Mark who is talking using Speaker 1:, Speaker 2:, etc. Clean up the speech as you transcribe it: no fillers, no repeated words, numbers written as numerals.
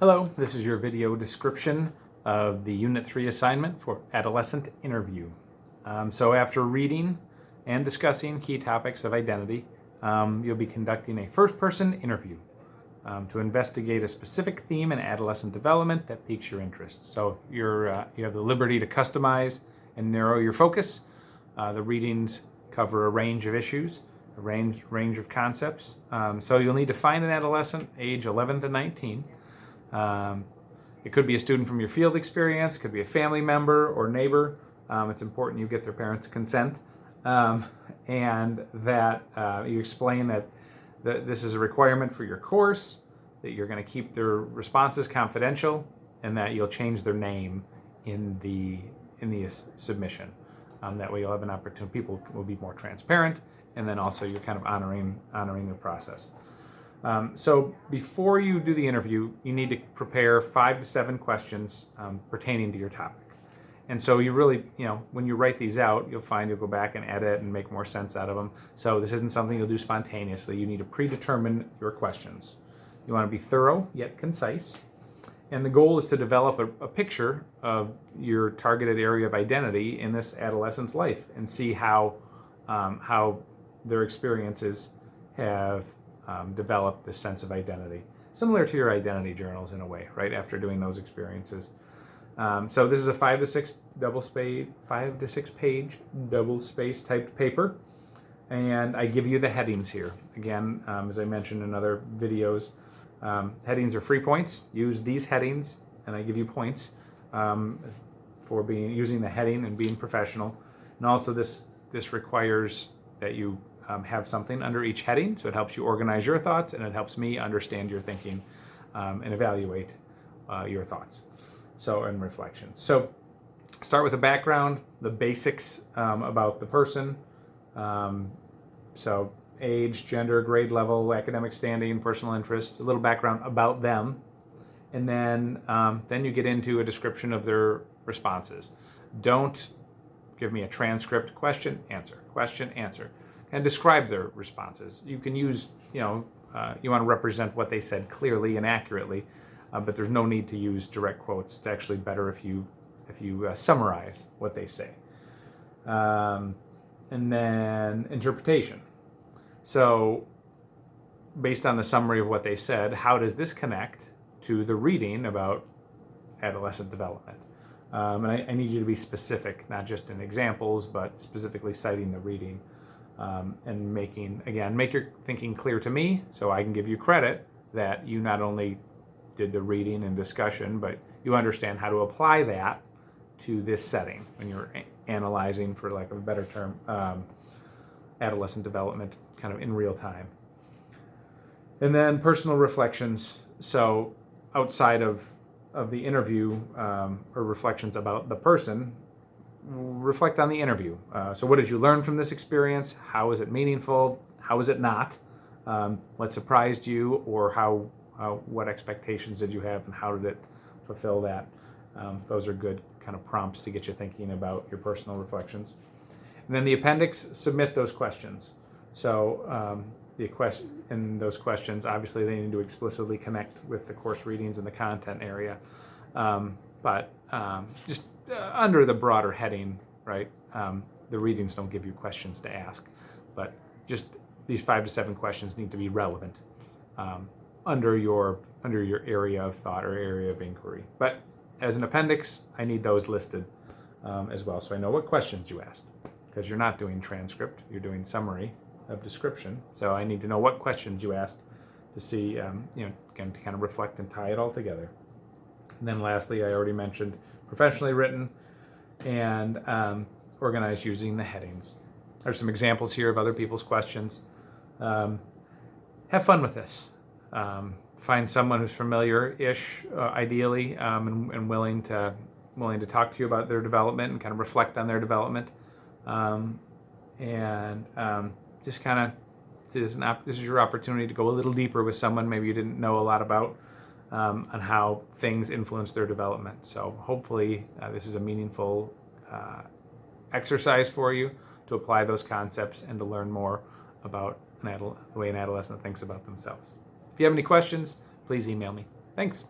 Speaker 1: Hello, this is your video description of the Unit 3 assignment for Adolescent Interview. So after reading and discussing key topics of identity, you'll be conducting a first-person interview to investigate a specific theme in adolescent development that piques your interest. So you have the liberty to customize and narrow your focus. The readings cover a range of issues, a range of concepts. So you'll need to find an adolescent age 11 to 19. It could be a student from your field experience, could be a family member or neighbor. It's important you get their parents' consent, and that you explain that this is a requirement for your course, that you're going to keep their responses confidential, and that you'll change their name in the submission. That way you'll have an opportunity, people will be more transparent, and then also you're kind of honoring their process. So before you do the interview, you need to prepare 5 to 7 questions pertaining to your topic. And so you really, when you write these out, you'll find you'll go back and edit and make more sense out of them. So this isn't something you'll do spontaneously. You need to predetermine your questions. You want to be thorough yet concise. And the goal is to develop a picture of your targeted area of identity in this adolescent's life and see how their experiences have develop this sense of identity, similar to your identity journals in a way, right? After doing those experiences. So this is a 5 to 6 page double space typed paper, and I give you the headings here. Again, as I mentioned in other videos, headings are free points. Use these headings, and I give you points for using the heading and being professional. And also, this requires that you have something under each heading, so it helps you organize your thoughts and it helps me understand your thinking and evaluate your thoughts and reflections. So start with a background, the basics about the person, so age, gender, grade level, academic standing, personal interest, a little background about them, and then you get into a description of their responses. Don't give me a transcript, question, answer. And describe their responses. You can use, you want to represent what they said clearly and accurately, but there's no need to use direct quotes. It's actually better if you summarize what they say. And then interpretation. So based on the summary of what they said, how does this connect to the reading about adolescent development? And I need you to be specific, not just in examples, but specifically citing the reading. And make your thinking clear to me so I can give you credit that you not only did the reading and discussion, but you understand how to apply that to this setting when you're analyzing, for lack of a better term, adolescent development kind of in real time. And then personal reflections. So outside of the interview or reflections about the person, reflect on the interview. So what did you learn from this experience? How is it meaningful? How is it not? What surprised you, or what expectations did you have, and how did it fulfill that? Those are good kind of prompts to get you thinking about your personal reflections. And then the appendix, submit those questions. So in those questions, obviously they need to explicitly connect with the course readings and the content area. But just under the broader heading, right? The readings don't give you questions to ask, but just these 5 to 7 questions need to be relevant under your area of thought or area of inquiry. But as an appendix, I need those listed as well, so I know what questions you asked, because you're not doing transcript, you're doing summary of description. So I need to know what questions you asked to see, again, to kind of reflect and tie it all together. And then lastly, I already mentioned professionally written and organized using the headings. There's some examples here of other people's questions. Have fun with this. Find someone who's familiar-ish, ideally, and willing to talk to you about their development and kind of reflect on their development. Just kind of, this is your opportunity to go a little deeper with someone maybe you didn't know a lot about, on how things influence their development. So hopefully this is a meaningful exercise for you to apply those concepts and to learn more about the way an adolescent thinks about themselves. If you have any questions, please email me. Thanks.